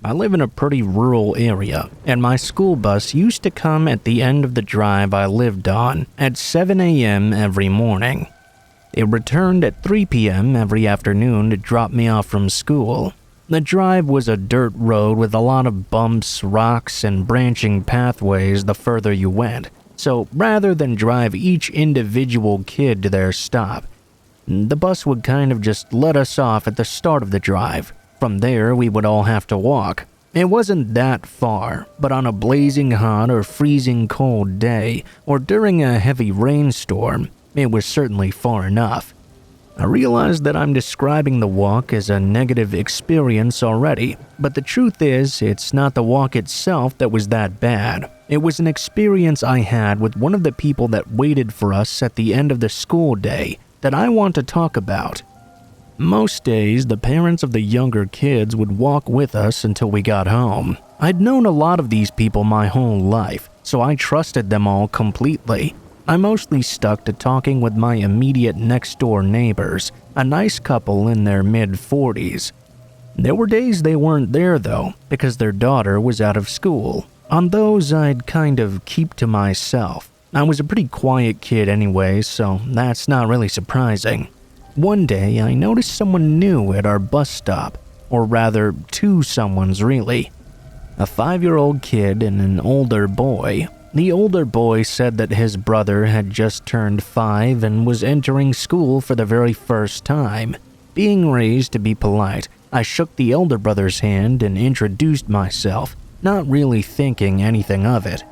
I live in a pretty rural area, and my school bus used to come at the end of the drive I lived on at 7 a.m. every morning. It returned at 3 p.m. every afternoon to drop me off from school. The drive was a dirt road with a lot of bumps, rocks, and branching pathways the further you went, so rather than drive each individual kid to their stop, the bus would kind of just let us off at the start of the drive. From there, we would all have to walk. It wasn't that far, but on a blazing hot or freezing cold day, or during a heavy rainstorm, it was certainly far enough. I realize that I'm describing the walk as a negative experience already, but the truth is, it's not the walk itself that was that bad. It was an experience I had with one of the people that waited for us at the end of the school day that I want to talk about. Most days, the parents of the younger kids would walk with us until we got home. I'd known a lot of these people my whole life, so I trusted them all completely. I mostly stuck to talking with my immediate next-door neighbors, a nice couple in their mid-40s. There were days they weren't there, though, because their daughter was out of school. On those, I'd kind of keep to myself. I was a pretty quiet kid anyway, so that's not really surprising. One day, I noticed someone new at our bus stop, or rather, two someones really. A 5-year-old kid and an older boy. The older boy said that his brother had just turned 5 and was entering school for the very first time. Being raised to be polite, I shook the elder brother's hand and introduced myself, not really thinking anything of it.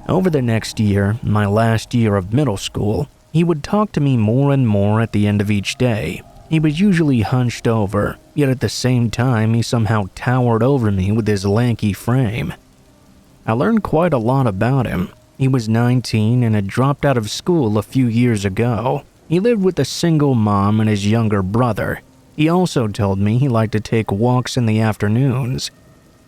Over the next year, my last year of middle school, he would talk to me more and more at the end of each day. He was usually hunched over, yet at the same time he somehow towered over me with his lanky frame. I learned quite a lot about him. He was 19 and had dropped out of school a few years ago. He lived with a single mom and his younger brother. He also told me he liked to take walks in the afternoons.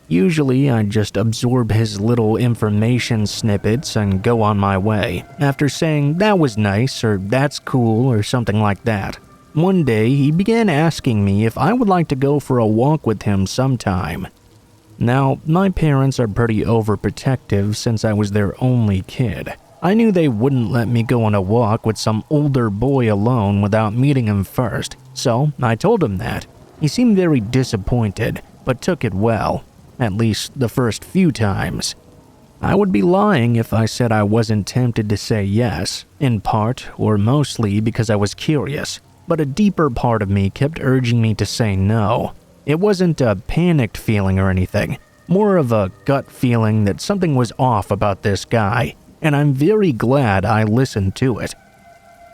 Usually, I'd just absorb his little information snippets and go on my way, after saying that was nice or that's cool or something like that. One day, he began asking me if I would like to go for a walk with him sometime. Now, my parents are pretty overprotective since I was their only kid. I knew they wouldn't let me go on a walk with some older boy alone without meeting him first, so I told him that. He seemed very disappointed, but took it well. At least the first few times. I would be lying if I said I wasn't tempted to say yes, in part or mostly because I was curious, but a deeper part of me kept urging me to say no. It wasn't a panicked feeling or anything, more of a gut feeling that something was off about this guy, and I'm very glad I listened to it.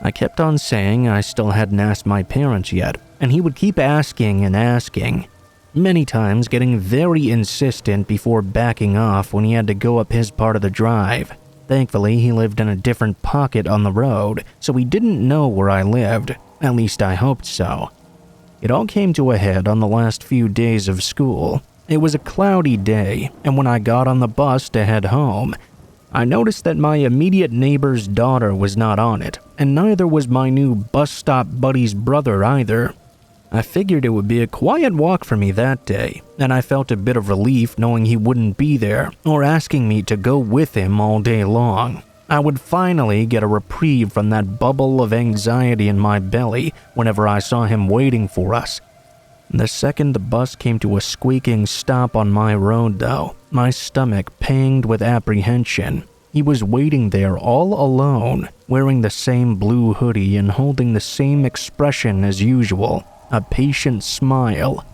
I kept on saying I still hadn't asked my parents yet, and he would keep asking and asking. Many times getting very insistent before backing off when he had to go up his part of the drive. Thankfully, he lived in a different pocket on the road, so he didn't know where I lived. At least I hoped so. It all came to a head on the last few days of school. It was a cloudy day, and when I got on the bus to head home, I noticed that my immediate neighbor's daughter was not on it, and neither was my new bus stop buddy's brother either. I figured it would be a quiet walk for me that day, and I felt a bit of relief knowing he wouldn't be there or asking me to go with him all day long. I would finally get a reprieve from that bubble of anxiety in my belly whenever I saw him waiting for us. The second the bus came to a squeaking stop on my road, though, my stomach panged with apprehension. He was waiting there all alone, wearing the same blue hoodie and holding the same expression as usual. A patient smile.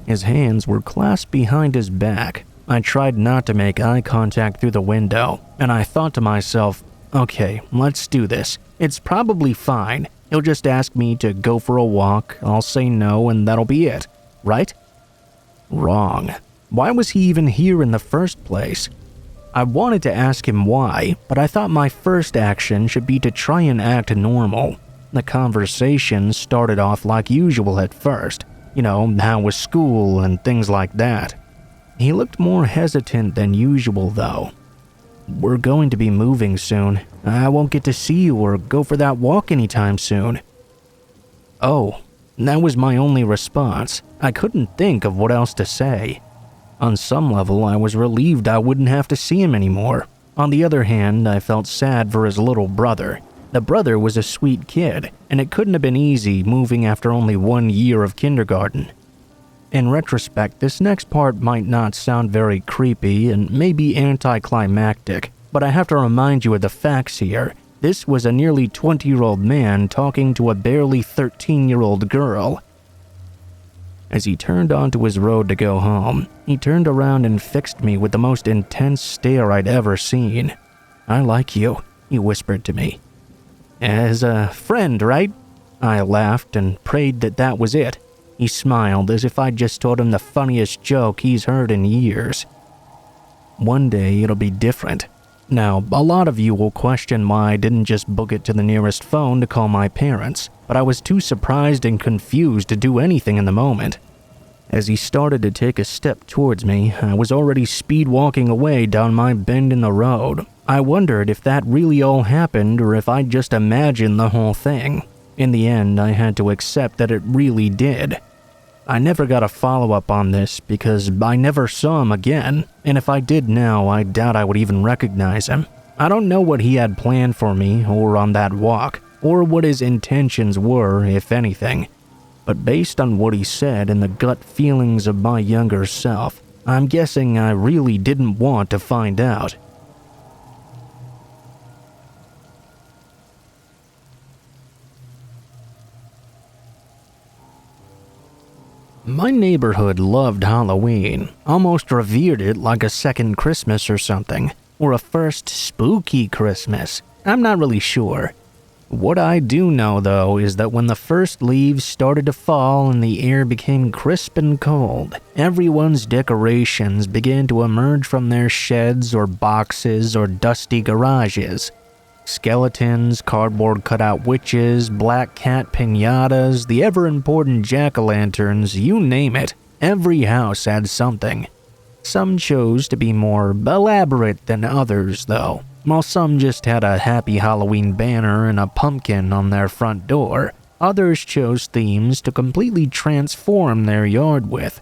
His hands were clasped behind his back. I tried not to make eye contact through the window, and I thought to myself, okay, let's do this. It's probably fine. He'll just ask me to go for a walk, I'll say no, and that'll be it, right? Wrong. Why was he even here in the first place? I wanted to ask him why, but I thought my first action should be to try and act normal. The conversation started off like usual at first. How was school and things like that. He looked more hesitant than usual, though. We're going to be moving soon. I won't get to see you or go for that walk anytime soon. Oh, that was my only response. I couldn't think of what else to say. On some level, I was relieved I wouldn't have to see him anymore. On the other hand, I felt sad for his little brother. The brother was a sweet kid, and it couldn't have been easy moving after only 1 year of kindergarten. In retrospect, this next part might not sound very creepy and maybe anticlimactic, but I have to remind you of the facts here. This was a nearly 20-year-old man talking to a barely 13-year-old girl. As he turned onto his road to go home, he turned around and fixed me with the most intense stare I'd ever seen. "I like you," he whispered to me. "As a friend, right?" I laughed and prayed that was it. He smiled as if I'd just told him the funniest joke he's heard in years. One day it'll be different. Now, a lot of you will question why I didn't just book it to the nearest phone to call my parents, but I was too surprised and confused to do anything in the moment. As he started to take a step towards me, I was already speed walking away down my bend in the road. I wondered if that really all happened or if I'd just imagined the whole thing. In the end, I had to accept that it really did. I never got a follow-up on this because I never saw him again, and if I did now, I doubt I would even recognize him. I don't know what he had planned for me or on that walk, or what his intentions were, if anything. But based on what he said and the gut feelings of my younger self, I'm guessing I really didn't want to find out. My neighborhood loved Halloween, almost revered it like a second Christmas or something, or a first spooky Christmas. I'm not really sure. What I do know, though, is that when the first leaves started to fall and the air became crisp and cold, everyone's decorations began to emerge from their sheds or boxes or dusty garages. Skeletons, cardboard cutout witches, black cat piñatas, the ever-important jack-o'-lanterns, you name it. Every house had something. Some chose to be more elaborate than others, though, while some just had a Happy Halloween banner and a pumpkin on their front door. Others chose themes to completely transform their yard with.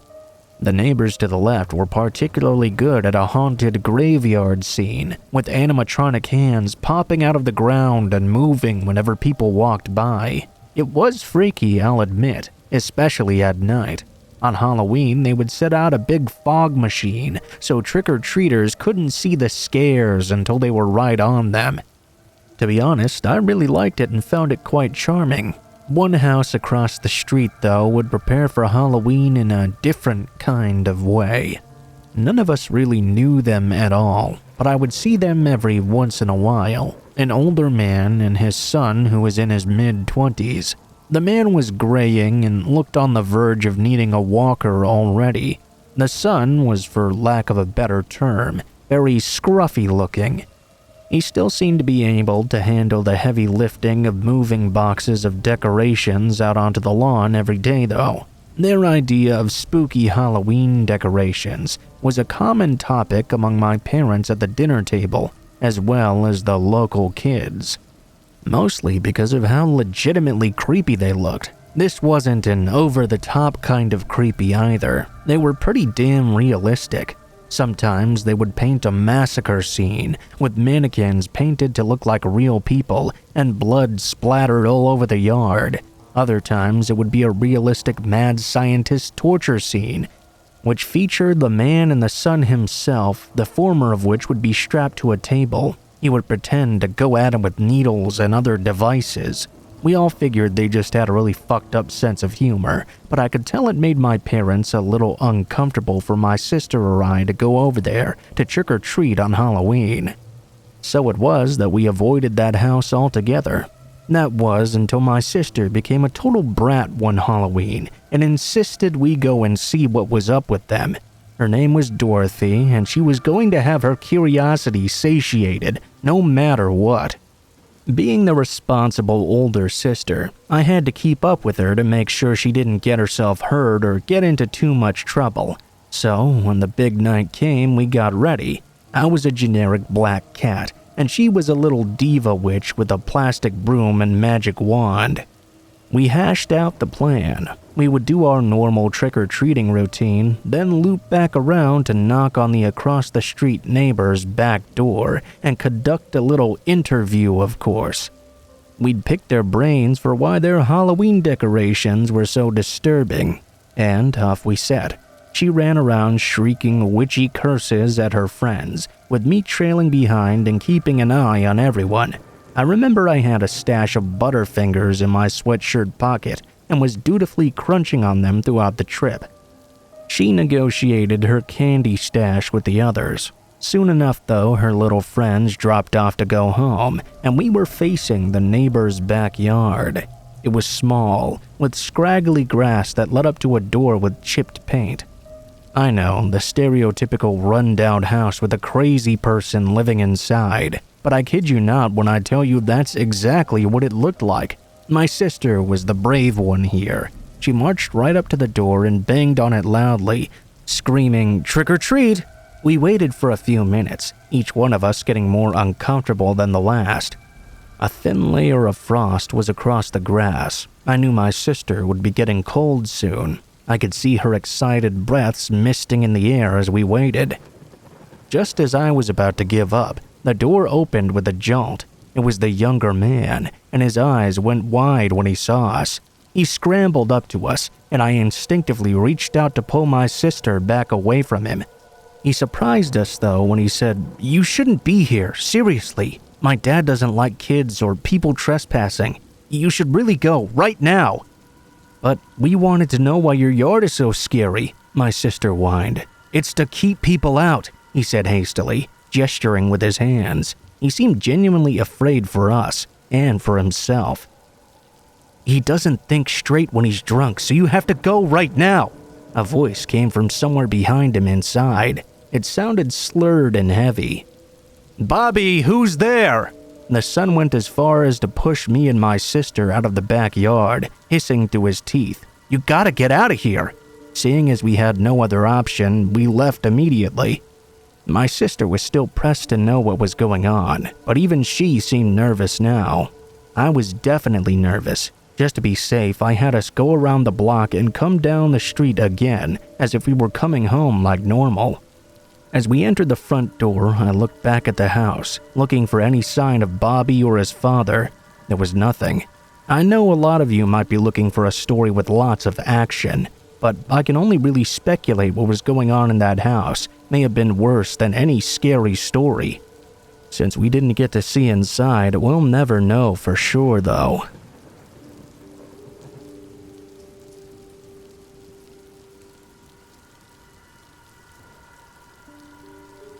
The neighbors to the left were particularly good at a haunted graveyard scene, with animatronic hands popping out of the ground and moving whenever people walked by. It was freaky, I'll admit, especially at night. On Halloween, they would set out a big fog machine, so trick-or-treaters couldn't see the scares until they were right on them. To be honest, I really liked it and found it quite charming. One house across the street, though, would prepare for Halloween in a different kind of way. None of us really knew them at all, but I would see them every once in a while. An older man and his son who was in his mid-20s. The man was graying and looked on the verge of needing a walker already. The son was, for lack of a better term, very scruffy looking. He still seemed to be able to handle the heavy lifting of moving boxes of decorations out onto the lawn every day, though. Their idea of spooky Halloween decorations was a common topic among my parents at the dinner table, as well as the local kids. Mostly because of how legitimately creepy they looked. This wasn't an over-the-top kind of creepy either. They were pretty damn realistic. Sometimes they would paint a massacre scene, with mannequins painted to look like real people and blood splattered all over the yard. Other times it would be a realistic mad scientist torture scene, which featured the man and the son himself, the former of which would be strapped to a table. He would pretend to go at him with needles and other devices. We all figured they just had a really fucked up sense of humor, but I could tell it made my parents a little uncomfortable for my sister or I to go over there to trick-or-treat on Halloween. So it was that we avoided that house altogether. That was until my sister became a total brat one Halloween and insisted we go and see what was up with them. Her name was Dorothy, and she was going to have her curiosity satiated, no matter what. Being the responsible older sister, I had to keep up with her to make sure she didn't get herself hurt or get into too much trouble. So, when the big night came, we got ready. I was a generic black cat, and she was a little diva witch with a plastic broom and magic wand. We hashed out the plan. We would do our normal trick-or-treating routine, then loop back around to knock on the across-the-street neighbor's back door and conduct a little interview, of course. We'd pick their brains for why their Halloween decorations were so disturbing, and off we set. She ran around shrieking witchy curses at her friends, with me trailing behind and keeping an eye on everyone. I remember I had a stash of Butterfingers in my sweatshirt pocket and was dutifully crunching on them throughout the trip. She negotiated her candy stash with the others. Soon enough, though, her little friends dropped off to go home, and we were facing the neighbor's backyard. It was small, with scraggly grass that led up to a door with chipped paint. I know, the stereotypical run-down house with a crazy person living inside, but I kid you not when I tell you that's exactly what it looked like. My sister was the brave one here. She marched right up to the door and banged on it loudly, screaming, "Trick or treat!" We waited for a few minutes, each one of us getting more uncomfortable than the last. A thin layer of frost was across the grass. I knew my sister would be getting cold soon. I could see her excited breaths misting in the air as we waited. Just as I was about to give up, the door opened with a jolt. It was the younger man, and his eyes went wide when he saw us. He scrambled up to us, and I instinctively reached out to pull my sister back away from him. He surprised us, though, when he said, "You shouldn't be here, seriously. My dad doesn't like kids or people trespassing. You should really go, right now." "But we wanted to know why your yard is so scary," my sister whined. "It's to keep people out," he said hastily, gesturing with his hands. He seemed genuinely afraid for us and for himself. "He doesn't think straight when he's drunk, so you have to go right now." A voice came from somewhere behind him inside. It sounded slurred and heavy. "Bobby, who's there?" The son went as far as to push me and my sister out of the backyard, hissing through his teeth, "You gotta get out of here." Seeing as we had no other option, we left immediately. My sister was still pressed to know what was going on, but even she seemed nervous now. I was definitely nervous. Just to be safe, I had us go around the block and come down the street again, as if we were coming home like normal. As we entered the front door, I looked back at the house, looking for any sign of Bobby or his father. There was nothing. I know a lot of you might be looking for a story with lots of action, but I can only really speculate what was going on in that house may have been worse than any scary story. Since we didn't get to see inside, we'll never know for sure, though.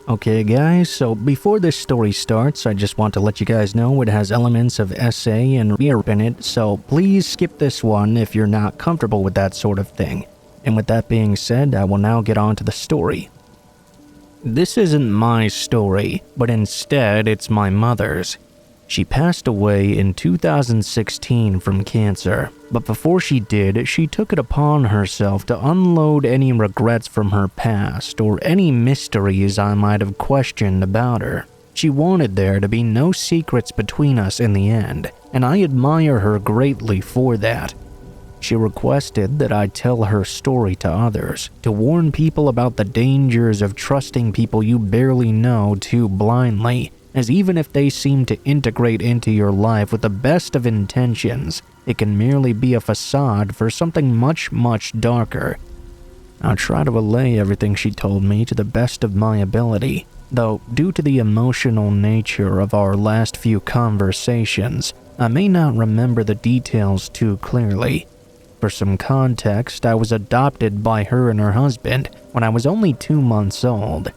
Okay guys, so before this story starts, I just want to let you guys know it has elements of SA and rape in it, so please skip this one if you're not comfortable with that sort of thing. And with that being said, I will now get on to the story. This isn't my story, but instead it's my mother's. She passed away in 2016 from cancer, but before she did, she took it upon herself to unload any regrets from her past or any mysteries I might have questioned about her. She wanted there to be no secrets between us in the end, and I admire her greatly for that. She requested that I tell her story to others, to warn people about the dangers of trusting people you barely know too blindly, as even if they seem to integrate into your life with the best of intentions, it can merely be a facade for something much, much darker. I'll try to relay everything she told me to the best of my ability, though due to the emotional nature of our last few conversations, I may not remember the details too clearly. For some context, I was adopted by her and her husband when I was only 2 months old.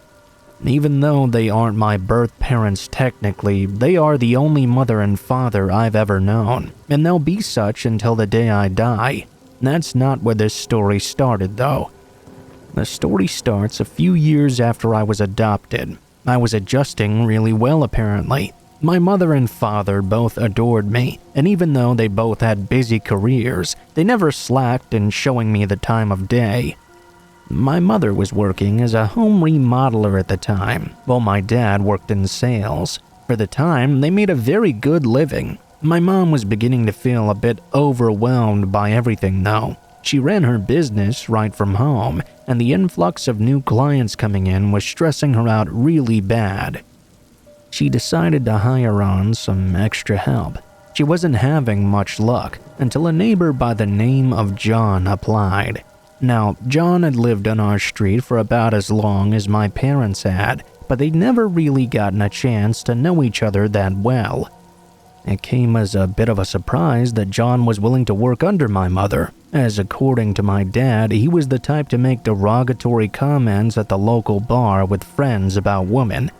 Even though they aren't my birth parents technically, they are the only mother and father I've ever known, and they'll be such until the day I die. That's not where this story started, though. The story starts a few years after I was adopted. I was adjusting really well, apparently. My mother and father both adored me, and even though they both had busy careers, they never slacked in showing me the time of day. My mother was working as a home remodeler at the time, while my dad worked in sales. For the time, they made a very good living. My mom was beginning to feel a bit overwhelmed by everything though. She ran her business right from home, and the influx of new clients coming in was stressing her out really bad. She decided to hire on some extra help. She wasn't having much luck until a neighbor by the name of John applied. Now, John had lived on our street for about as long as my parents had, but they'd never really gotten a chance to know each other that well. It came as a bit of a surprise that John was willing to work under my mother, as according to my dad, he was the type to make derogatory comments at the local bar with friends about women.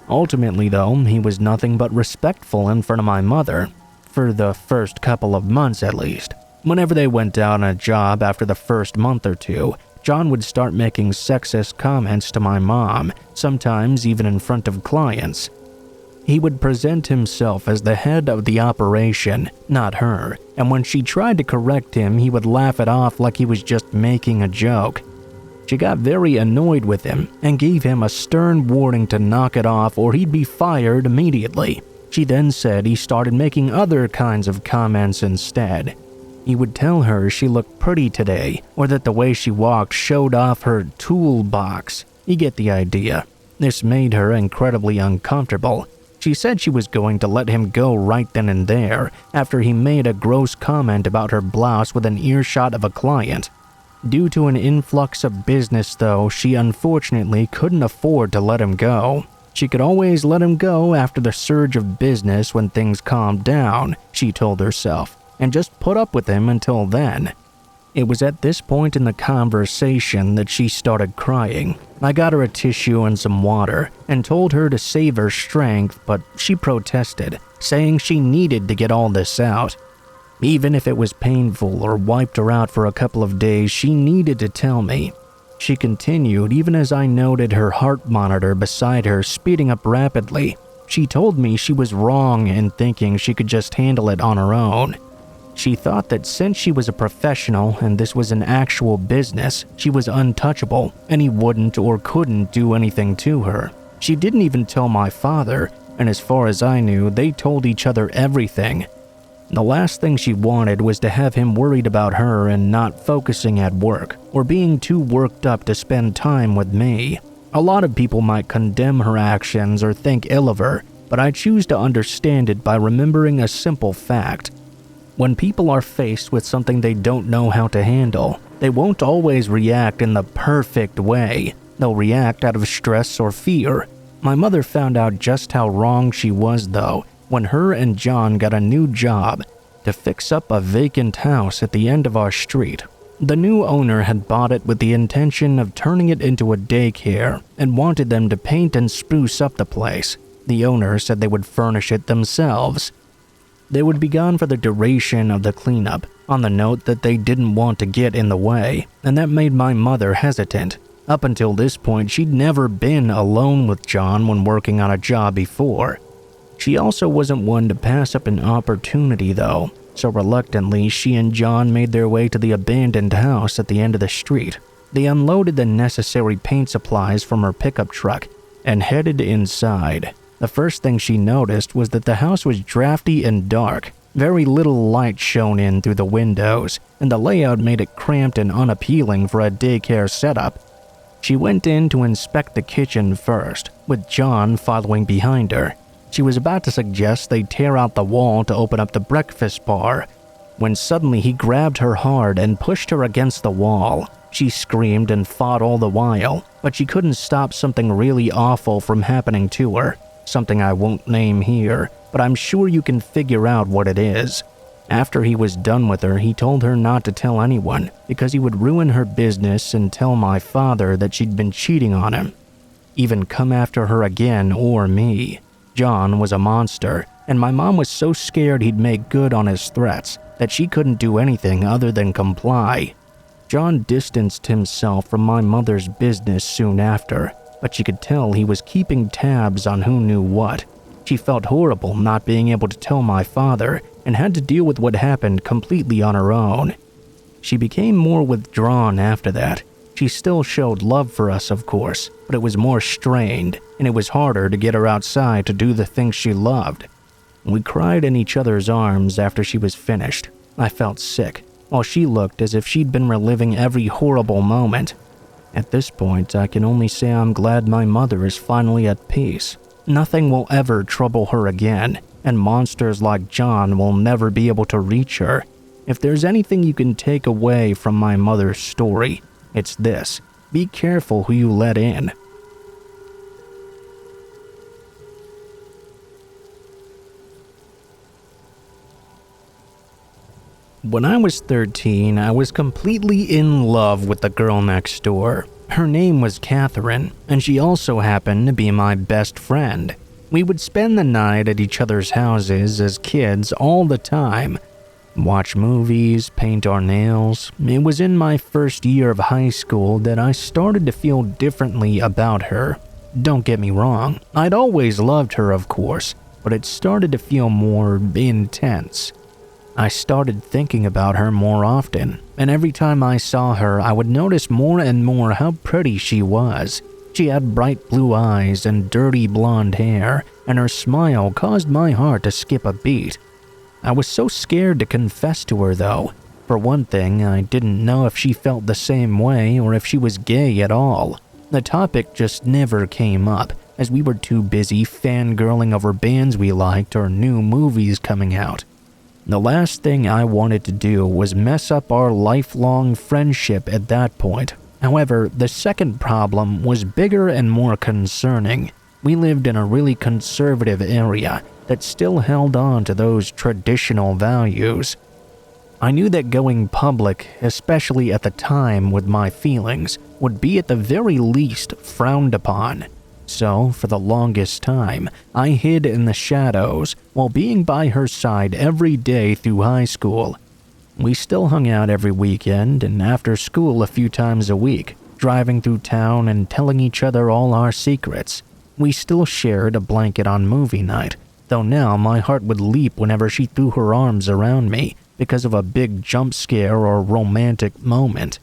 Ultimately though, he was nothing but respectful in front of my mother, for the first couple of months at least. Whenever they went out on a job after the first month or two, John would start making sexist comments to my mom, sometimes even in front of clients. He would present himself as the head of the operation, not her, and when she tried to correct him, he would laugh it off like he was just making a joke. She got very annoyed with him and gave him a stern warning to knock it off or he'd be fired immediately. She then said he started making other kinds of comments instead. He would tell her she looked pretty today, or that the way she walked showed off her toolbox. You get the idea. This made her incredibly uncomfortable. She said she was going to let him go right then and there after he made a gross comment about her blouse within earshot of a client. Due to an influx of business though, she unfortunately couldn't afford to let him go. She could always let him go after the surge of business when things calmed down, she told herself, and just put up with him until then. It was at this point in the conversation that she started crying. I got her a tissue and some water and told her to save her strength, but she protested, saying she needed to get all this out. Even if it was painful or wiped her out for a couple of days, she needed to tell me. She continued even as I noted her heart monitor beside her speeding up rapidly. She told me she was wrong in thinking she could just handle it on her own. She thought that since she was a professional and this was an actual business, she was untouchable and he wouldn't or couldn't do anything to her. She didn't even tell my father, and as far as I knew, they told each other everything. The last thing she wanted was to have him worried about her and not focusing at work or being too worked up to spend time with me. A lot of people might condemn her actions or think ill of her, but I choose to understand it by remembering a simple fact. When people are faced with something they don't know how to handle, they won't always react in the perfect way. They'll react out of stress or fear. My mother found out just how wrong she was though when her and John got a new job to fix up a vacant house at the end of our street. The new owner had bought it with the intention of turning it into a daycare and wanted them to paint and spruce up the place. The owner said they would furnish it themselves. They would be gone for the duration of the cleanup, on the note that they didn't want to get in the way, and that made my mother hesitant. Up until this point, she'd never been alone with John when working on a job before. She also wasn't one to pass up an opportunity though, so reluctantly she and John made their way to the abandoned house at the end of the street. They unloaded the necessary paint supplies from her pickup truck and headed inside. The first thing she noticed was that the house was drafty and dark. Very little light shone in through the windows, and the layout made it cramped and unappealing for a daycare setup. She went in to inspect the kitchen first, with John following behind her. She was about to suggest they tear out the wall to open up the breakfast bar, when suddenly he grabbed her hard and pushed her against the wall. She screamed and fought all the while, but she couldn't stop something really awful from happening to her. Something I won't name here, but I'm sure you can figure out what it is. After he was done with her, he told her not to tell anyone because he would ruin her business and tell my father that she'd been cheating on him. Even come after her again or me. John was a monster, and my mom was so scared he'd make good on his threats that she couldn't do anything other than comply. John distanced himself from my mother's business soon after, but she could tell he was keeping tabs on who knew what. She felt horrible not being able to tell my father and had to deal with what happened completely on her own. She became more withdrawn after that. She still showed love for us, of course, but it was more strained, and it was harder to get her outside to do the things she loved. We cried in each other's arms after she was finished. I felt sick, while she looked as if she'd been reliving every horrible moment. At this point, I can only say I'm glad my mother is finally at peace. Nothing will ever trouble her again, and monsters like John will never be able to reach her. If there's anything you can take away from my mother's story, it's this: be careful who you let in. When I was 13, I was completely in love with the girl next door. Her name was Catherine, and she also happened to be my best friend. We would spend the night at each other's houses as kids all the time. Watch movies, paint our nails. It was in my first year of high school that I started to feel differently about her. Don't get me wrong, I'd always loved her, of course, but it started to feel more intense. I started thinking about her more often, and every time I saw her, I would notice more and more how pretty she was. She had bright blue eyes and dirty blonde hair, and her smile caused my heart to skip a beat. I was so scared to confess to her, though. For one thing, I didn't know if she felt the same way or if she was gay at all. The topic just never came up, as we were too busy fangirling over bands we liked or new movies coming out. The last thing I wanted to do was mess up our lifelong friendship at that point. However, the second problem was bigger and more concerning. We lived in a really conservative area that still held on to those traditional values. I knew that going public, especially at the time with my feelings, would be at the very least frowned upon. So, for the longest time, I hid in the shadows while being by her side every day through high school. We still hung out every weekend and after school a few times a week, driving through town and telling each other all our secrets. We still shared a blanket on movie night, though now my heart would leap whenever she threw her arms around me because of a big jump scare or romantic moment.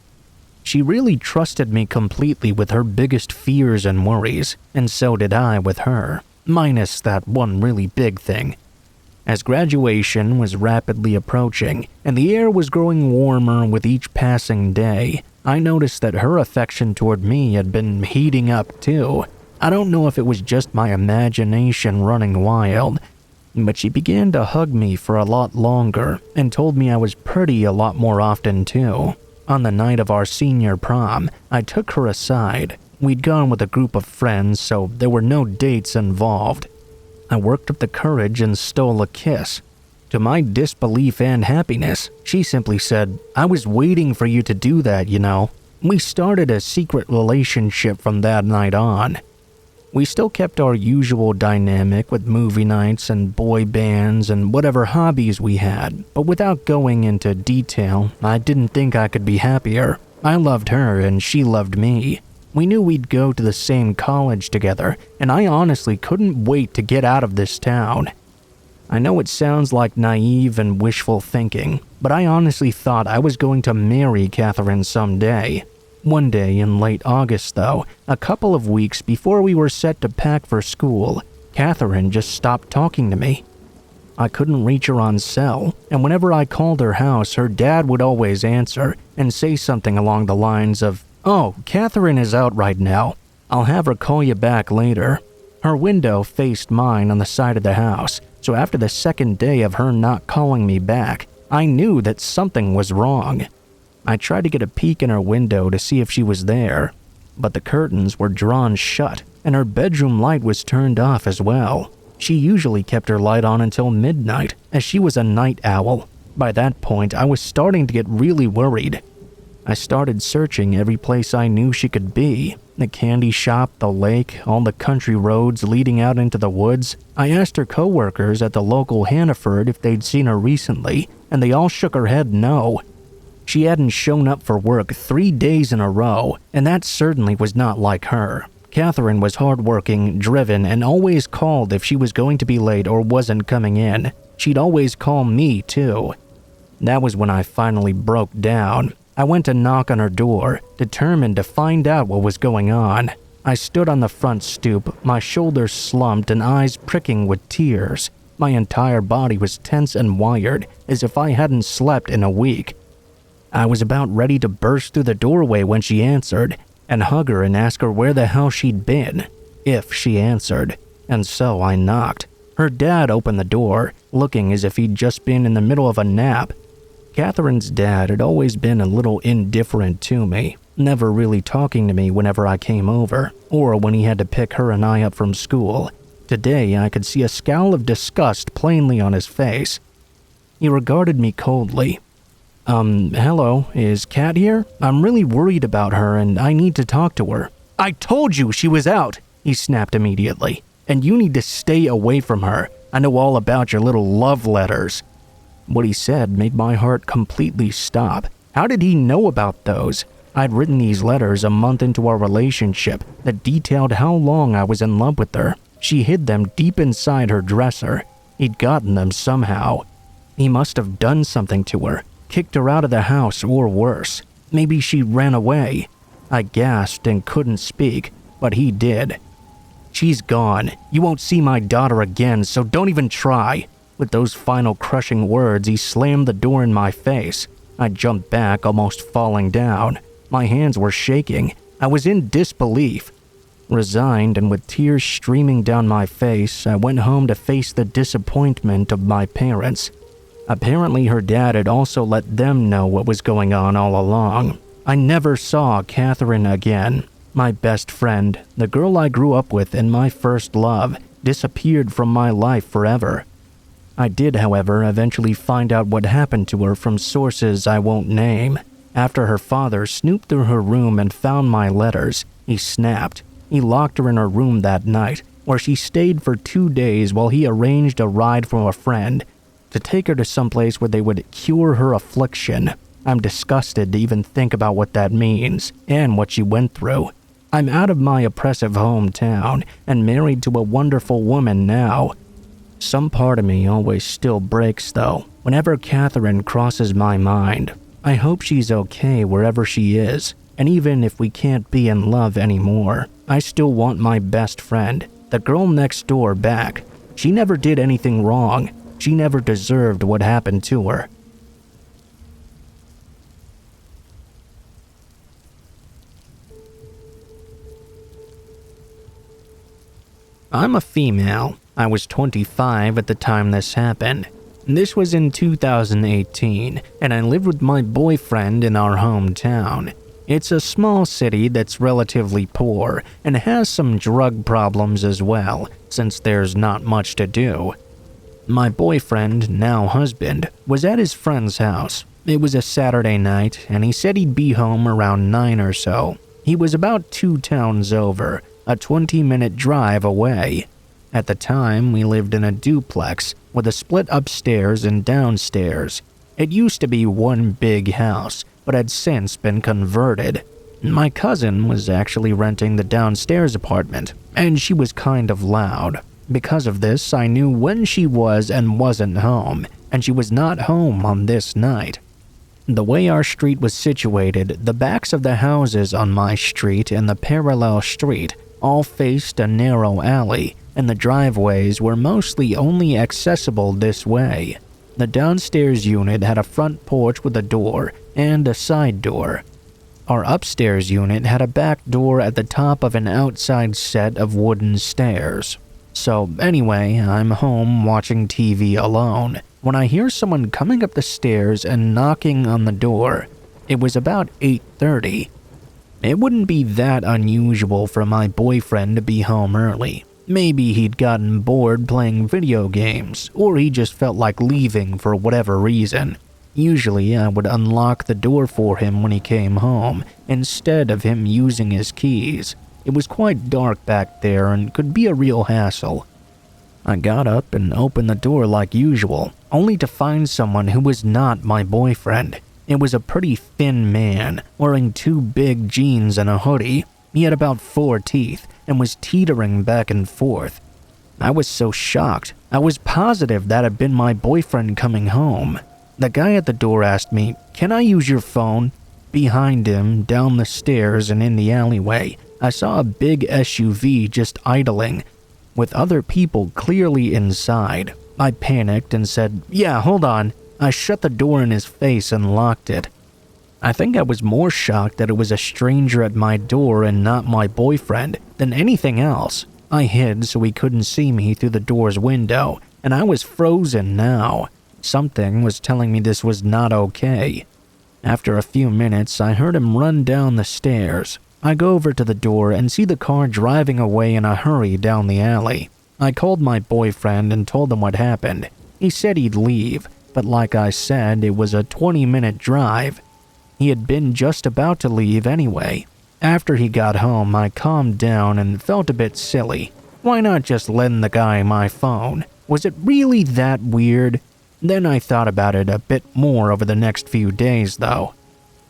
She really trusted me completely with her biggest fears and worries, and so did I with her, minus that one really big thing. As graduation was rapidly approaching, and the air was growing warmer with each passing day, I noticed that her affection toward me had been heating up too. I don't know if it was just my imagination running wild, but she began to hug me for a lot longer and told me I was pretty a lot more often too. On the night of our senior prom, I took her aside. We'd gone with a group of friends, so there were no dates involved. I worked up the courage and stole a kiss. To my disbelief and happiness, she simply said, "I was waiting for you to do that, you know." We started a secret relationship from that night on. We still kept our usual dynamic with movie nights and boy bands and whatever hobbies we had, but without going into detail, I didn't think I could be happier. I loved her and she loved me. We knew we'd go to the same college together, and I honestly couldn't wait to get out of this town. I know it sounds like naive and wishful thinking, but I honestly thought I was going to marry Catherine someday. One day in late August, though, a couple of weeks before we were set to pack for school, Catherine just stopped talking to me. I couldn't reach her on cell, and whenever I called her house, her dad would always answer and say something along the lines of, "Oh, Catherine is out right now. I'll have her call you back later." Her window faced mine on the side of the house, so after the second day of her not calling me back, I knew that something was wrong. I tried to get a peek in her window to see if she was there, but the curtains were drawn shut and her bedroom light was turned off as well. She usually kept her light on until midnight, as she was a night owl. By that point, I was starting to get really worried. I started searching every place I knew she could be. The candy shop, the lake, all the country roads leading out into the woods. I asked her coworkers at the local Hannaford if they'd seen her recently, and they all shook her head no. She hadn't shown up for work 3 days in a row, and that certainly was not like her. Catherine was hardworking, driven, and always called if she was going to be late or wasn't coming in. She'd always call me, too. That was when I finally broke down. I went to knock on her door, determined to find out what was going on. I stood on the front stoop, my shoulders slumped and eyes pricking with tears. My entire body was tense and wired, as if I hadn't slept in a week. I was about ready to burst through the doorway when she answered, and hug her and ask her where the hell she'd been, if she answered. And so I knocked. Her dad opened the door, looking as if he'd just been in the middle of a nap. Catherine's dad had always been a little indifferent to me, never really talking to me whenever I came over, or when he had to pick her and I up from school. Today, I could see a scowl of disgust plainly on his face. He regarded me coldly. Hello, is Kat here? I'm really worried about her and I need to talk to her." "I told you she was out," he snapped immediately. "And you need to stay away from her. I know all about your little love letters." What he said made my heart completely stop. How did he know about those? I'd written these letters a month into our relationship that detailed how long I was in love with her. She hid them deep inside her dresser. He'd gotten them somehow. He must have done something to her, kicked her out of the house or worse. Maybe she ran away. I gasped and couldn't speak, but he did. "She's gone. You won't see my daughter again, so don't even try." With those final crushing words, he slammed the door in my face. I jumped back, almost falling down. My hands were shaking. I was in disbelief. Resigned and with tears streaming down my face, I went home to face the disappointment of my parents. Apparently, her dad had also let them know what was going on all along. I never saw Catherine again. My best friend, the girl I grew up with and my first love, disappeared from my life forever. I did, however, eventually find out what happened to her from sources I won't name. After her father snooped through her room and found my letters, he snapped. He locked her in her room that night, where she stayed for 2 days while he arranged a ride from a friend to take her to someplace where they would cure her affliction. I'm disgusted to even think about what that means and what she went through. I'm out of my oppressive hometown and married to a wonderful woman now. Some part of me always still breaks, though, whenever Catherine crosses my mind. I hope she's okay wherever she is, and even if we can't be in love anymore, I still want my best friend, the girl next door, back. She never did anything wrong. She never deserved what happened to her. I'm a female. I was 25 at the time this happened. This was in 2018, and I lived with my boyfriend in our hometown. It's a small city that's relatively poor and has some drug problems as well, since there's not much to do. My boyfriend, now husband, was at his friend's house. It was a Saturday night, and he said he'd be home around 9 or so. He was about 2 towns over, a 20-minute drive away. At the time, we lived in a duplex with a split upstairs and downstairs. It used to be one big house, but had since been converted. My cousin was actually renting the downstairs apartment, and she was kind of loud. Because of this, I knew when she was and wasn't home, and she was not home on this night. The way our street was situated, the backs of the houses on my street and the parallel street all faced a narrow alley, and the driveways were mostly only accessible this way. The downstairs unit had a front porch with a door and a side door. Our upstairs unit had a back door at the top of an outside set of wooden stairs. So anyway, I'm home watching TV alone when I hear someone coming up the stairs and knocking on the door. It was about 8:30. It wouldn't be that unusual for my boyfriend to be home early. Maybe he'd gotten bored playing video games, or he just felt like leaving for whatever reason. Usually, I would unlock the door for him when he came home, instead of him using his keys. It was quite dark back there and could be a real hassle. I got up and opened the door like usual, only to find someone who was not my boyfriend. It was a pretty thin man, wearing 2 big jeans and a hoodie. He had about 4 teeth and was teetering back and forth. I was so shocked. I was positive that had been my boyfriend coming home. The guy at the door asked me, "Can I use your phone?" Behind him, down the stairs and in the alleyway, I saw a big SUV just idling, with other people clearly inside. I panicked and said, "Yeah, hold on." I shut the door in his face and locked it. I think I was more shocked that it was a stranger at my door and not my boyfriend than anything else. I hid so he couldn't see me through the door's window, and I was frozen now. Something was telling me this was not okay. After a few minutes, I heard him run down the stairs. I go over to the door and see the car driving away in a hurry down the alley. I called my boyfriend and told him what happened. He said he'd leave, but like I said, it was a 20-minute drive. He had been just about to leave anyway. After he got home, I calmed down and felt a bit silly. Why not just lend the guy my phone? Was it really that weird? Then I thought about it a bit more over the next few days, though.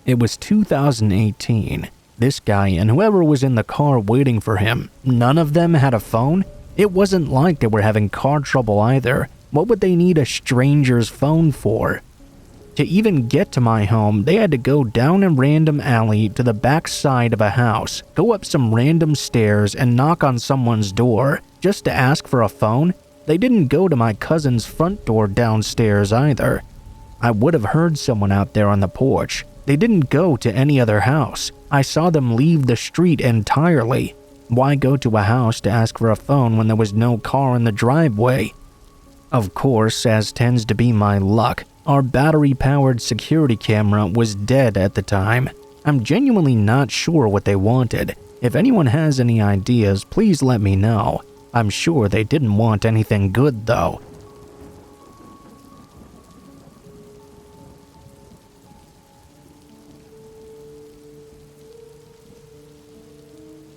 It was 2018. This guy and whoever was in the car waiting for him, none of them had a phone? It wasn't like they were having car trouble either. What would they need a stranger's phone for? To even get to my home, they had to go down a random alley to the back side of a house, go up some random stairs, and knock on someone's door just to ask for a phone. They didn't go to my cousin's front door downstairs either. I would have heard someone out there on the porch. They didn't go to any other house. I saw them leave the street entirely. Why go to a house to ask for a phone when there was no car in the driveway? Of course, as tends to be my luck, our battery-powered security camera was dead at the time. I'm genuinely not sure what they wanted. If anyone has any ideas, please let me know. I'm sure they didn't want anything good, though.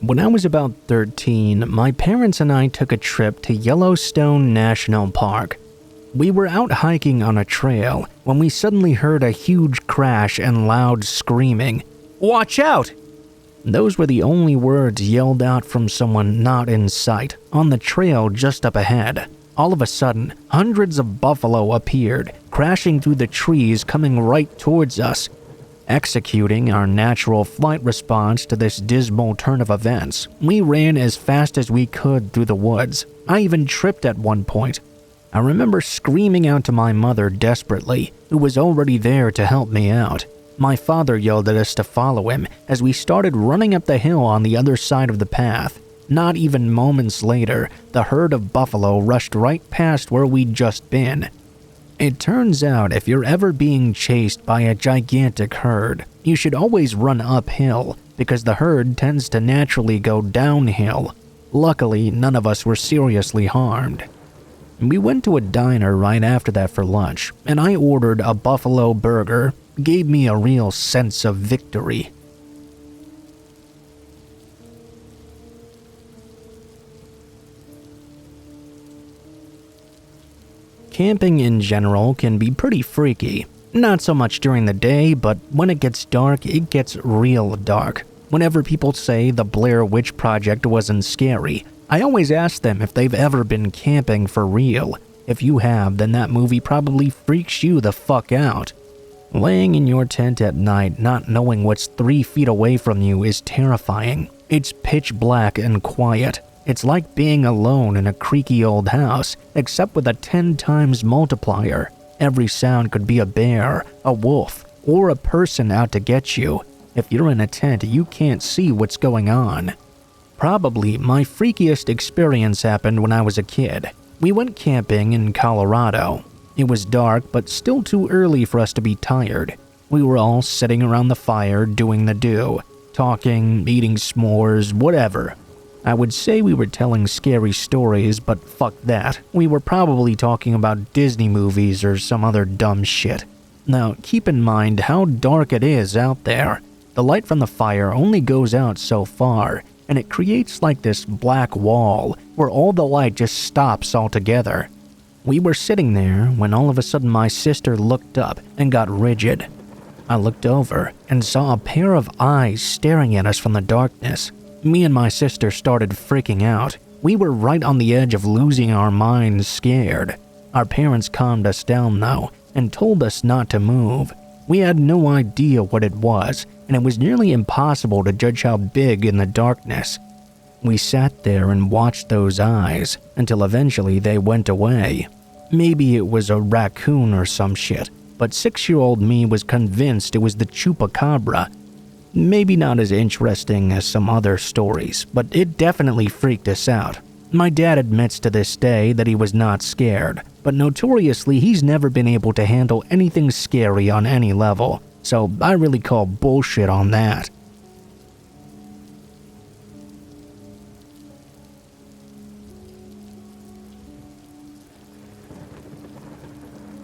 When I was about 13, my parents and I took a trip to Yellowstone National Park. We were out hiking on a trail when we suddenly heard a huge crash and loud screaming. "Watch out!" Those were the only words yelled out from someone not in sight, on the trail just up ahead. All of a sudden, hundreds of buffalo appeared, crashing through the trees coming right towards us. Executing our natural flight response to this dismal turn of events, we ran as fast as we could through the woods. I even tripped at one point. I remember screaming out to my mother desperately, who was already there to help me out. My father yelled at us to follow him as we started running up the hill on the other side of the path. Not even moments later, the herd of buffalo rushed right past where we'd just been. It turns out if you're ever being chased by a gigantic herd, you should always run uphill because the herd tends to naturally go downhill. Luckily, none of us were seriously harmed. We went to a diner right after that for lunch, and I ordered a buffalo burger. Gave me a real sense of victory. Camping in general can be pretty freaky. Not so much during the day, but when it gets dark, it gets real dark. Whenever people say the Blair Witch Project wasn't scary, I always ask them if they've ever been camping for real. If you have, then that movie probably freaks you the fuck out. Laying in your tent at night, not knowing what's 3 feet away from you is terrifying. It's pitch black and quiet. It's like being alone in a creaky old house, except with a 10 times multiplier. Every sound could be a bear, a wolf, or a person out to get you. If you're in a tent, you can't see what's going on. Probably my freakiest experience happened when I was a kid. We went camping in Colorado. It was dark, but still too early for us to be tired. We were all sitting around the fire doing the do, talking, eating s'mores, whatever. I would say we were telling scary stories, but fuck that. We were probably talking about Disney movies or some other dumb shit. Now, keep in mind how dark it is out there. The light from the fire only goes out so far, and it creates like this black wall where all the light just stops altogether. We were sitting there when all of a sudden my sister looked up and got rigid. I looked over and saw a pair of eyes staring at us from the darkness. Me and my sister started freaking out. We were right on the edge of losing our minds scared. Our parents calmed us down though and told us not to move. We had no idea what it was, and it was nearly impossible to judge how big in the darkness. We sat there and watched those eyes until eventually they went away. Maybe it was a raccoon or some shit, but 6-year-old me was convinced it was the chupacabra. Maybe not as interesting as some other stories, but it definitely freaked us out. My dad admits to this day that he was not scared, but notoriously he's never been able to handle anything scary on any level, so I really call bullshit on that.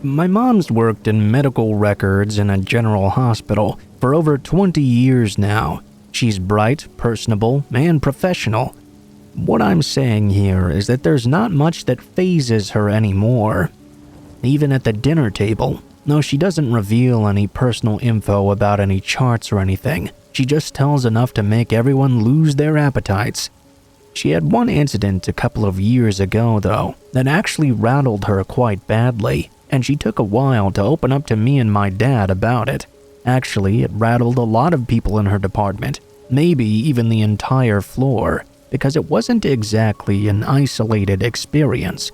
My mom's worked in medical records in a general hospital for over 20 years now. She's bright, personable, and professional. What I'm saying here is that there's not much that phases her anymore. Even at the dinner table, no, she doesn't reveal any personal info about any charts or anything. She just tells enough to make everyone lose their appetites. She had one incident a couple of years ago, though, that actually rattled her quite badly, and she took a while to open up to me and my dad about it. Actually, it rattled a lot of people in her department, maybe even the entire floor, because it wasn't exactly an isolated experience.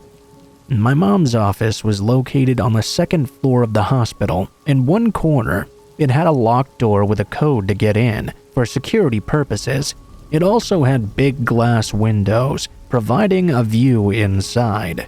My mom's office was located on the second floor of the hospital. In one corner, it had a locked door with a code to get in for security purposes. It also had big glass windows, providing a view inside.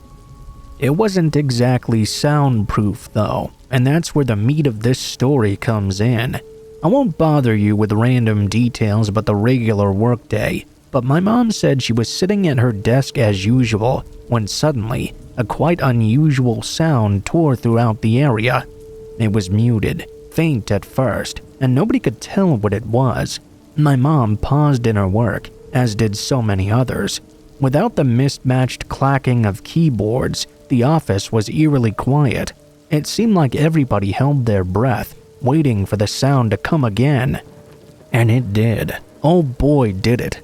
It wasn't exactly soundproof though, and that's where the meat of this story comes in. I won't bother you with random details about the regular workday, but my mom said she was sitting at her desk as usual when suddenly a quite unusual sound tore throughout the area. It was muted, faint at first, and nobody could tell what it was. My mom paused in her work, as did so many others. Without the mismatched clacking of keyboards, the office was eerily quiet. It seemed like everybody held their breath, waiting for the sound to come again. And it did. Oh boy, did it.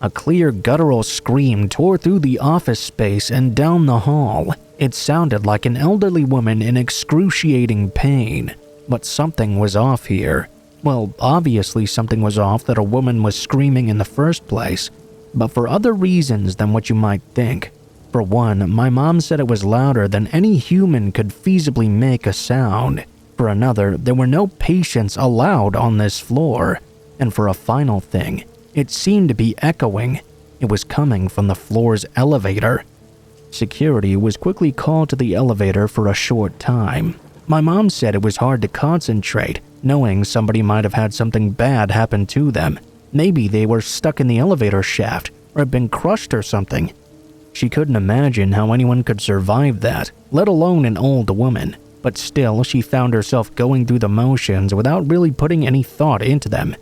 A clear guttural scream tore through the office space and down the hall. It sounded like an elderly woman in excruciating pain. But something was off here. Well, obviously something was off that a woman was screaming in the first place, but for other reasons than what you might think. For one, my mom said it was louder than any human could feasibly make a sound. For another, there were no patients allowed on this floor. And for a final thing, it seemed to be echoing. It was coming from the floor's elevator. Security was quickly called to the elevator for a short time. My mom said it was hard to concentrate, knowing somebody might have had something bad happen to them. Maybe they were stuck in the elevator shaft or had been crushed or something. She couldn't imagine how anyone could survive that, let alone an old woman. But still, she found herself going through the motions without really putting any thought into them.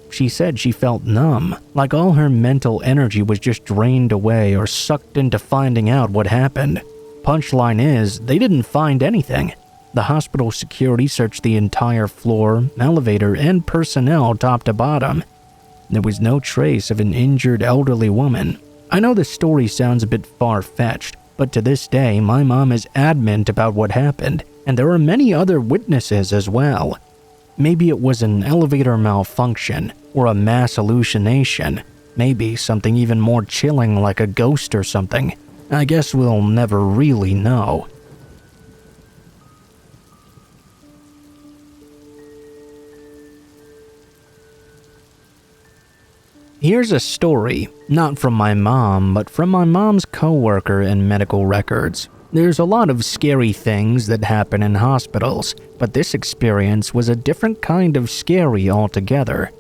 She said she felt numb, like all her mental energy was just drained away or sucked into finding out what happened. Punchline is, they didn't find anything. The hospital security searched the entire floor, elevator, and personnel top to bottom. There was no trace of an injured elderly woman. I know this story sounds a bit far-fetched, but to this day my mom is adamant about what happened, and there are many other witnesses as well. Maybe it was an elevator malfunction, or a mass hallucination. Maybe something even more chilling like a ghost or something. I guess we'll never really know. Here's a story, not from my mom, but from my mom's coworker in medical records. There's a lot of scary things that happen in hospitals, but this experience was a different kind of scary altogether.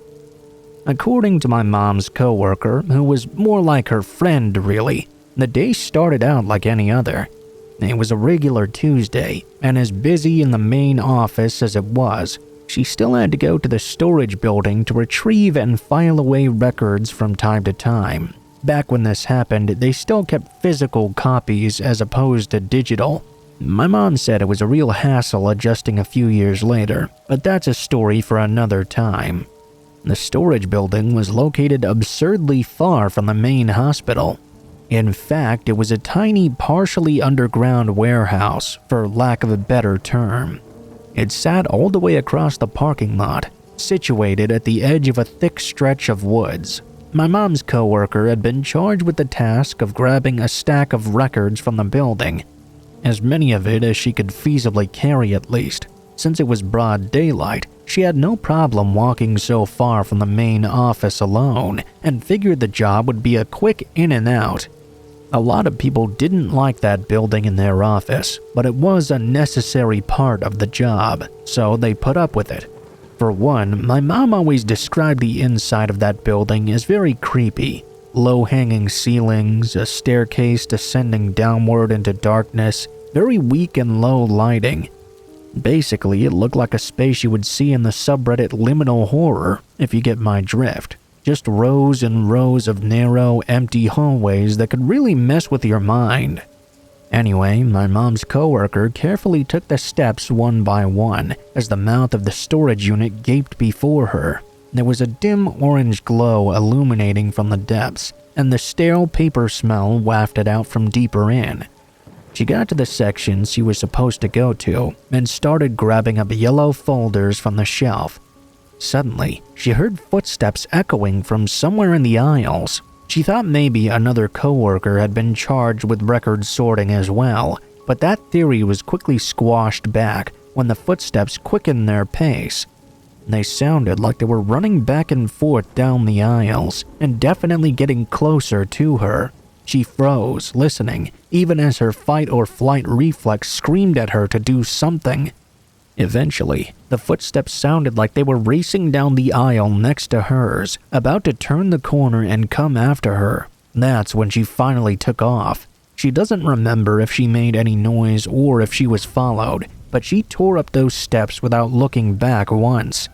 According to my mom's coworker, who was more like her friend really, the day started out like any other. It was a regular Tuesday, and as busy in the main office as it was, she still had to go to the storage building to retrieve and file away records from time to time. Back when this happened, they still kept physical copies as opposed to digital. My mom said it was a real hassle adjusting a few years later, but that's a story for another time. The storage building was located absurdly far from the main hospital. In fact, it was a tiny, partially underground warehouse, for lack of a better term. It sat all the way across the parking lot, situated at the edge of a thick stretch of woods. My mom's coworker had been charged with the task of grabbing a stack of records from the building. as many of it as she could feasibly carry at least. Since it was broad daylight, she had no problem walking so far from the main office alone and figured the job would be a quick in and out. A lot of people didn't like that building in their office, but it was a necessary part of the job, so they put up with it. For one, my mom always described the inside of that building as very creepy. Low-hanging ceilings, a staircase descending downward into darkness, very weak and low lighting. Basically, it looked like a space you would see in the subreddit liminal horror, if you get my drift. Just rows and rows of narrow, empty hallways that could really mess with your mind. Anyway, my mom's coworker carefully took the steps one by one as the mouth of the storage unit gaped before her. There was a dim orange glow illuminating from the depths, and the stale paper smell wafted out from deeper in. She got to the section she was supposed to go to and started grabbing up yellow folders from the shelf. Suddenly, she heard footsteps echoing from somewhere in the aisles. She thought maybe another coworker had been charged with record sorting as well, but that theory was quickly squashed back when the footsteps quickened their pace. They sounded like they were running back and forth down the aisles and definitely getting closer to her. She froze, listening, even as her fight or flight reflex screamed at her to do something. Eventually, the footsteps sounded like they were racing down the aisle next to hers, about to turn the corner and come after her. That's when she finally took off. She doesn't remember if she made any noise or if she was followed, but she tore up those steps without looking back once.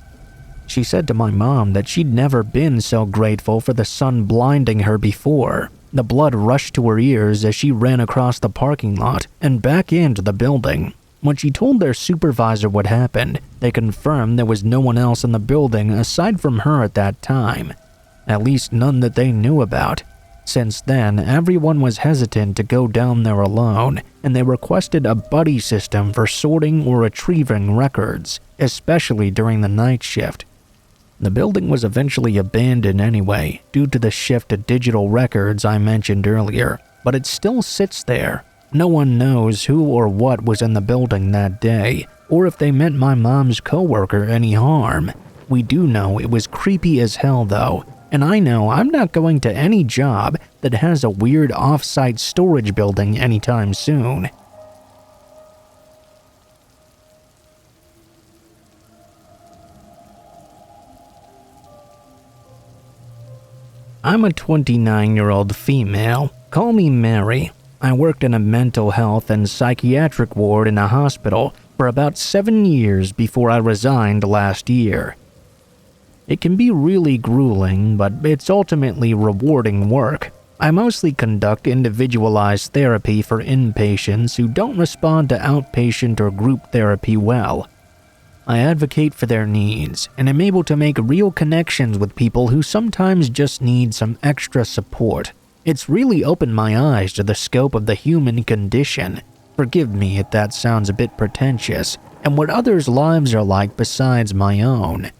She said to my mom that she'd never been so grateful for the sun blinding her before. The blood rushed to her ears as she ran across the parking lot and back into the building. When she told their supervisor what happened, they confirmed there was no one else in the building aside from her at that time. At least none that they knew about. Since then, everyone was hesitant to go down there alone, and they requested a buddy system for sorting or retrieving records, especially during the night shift. The building was eventually abandoned anyway, due to the shift to digital records I mentioned earlier, but it still sits there. No one knows who or what was in the building that day, or if they meant my mom's coworker any harm. We do know it was creepy as hell though, and I know I'm not going to any job that has a weird off-site storage building anytime soon. I'm a 29-year-old female. Call me Mary. I worked in a mental health and psychiatric ward in a hospital for about 7 years before I resigned last year. It can be really grueling, but it's ultimately rewarding work. I mostly conduct individualized therapy for inpatients who don't respond to outpatient or group therapy well. I advocate for their needs, and am able to make real connections with people who sometimes just need some extra support. It's really opened my eyes to the scope of the human condition. Forgive me if that sounds a bit pretentious, and what others' lives are like besides my own.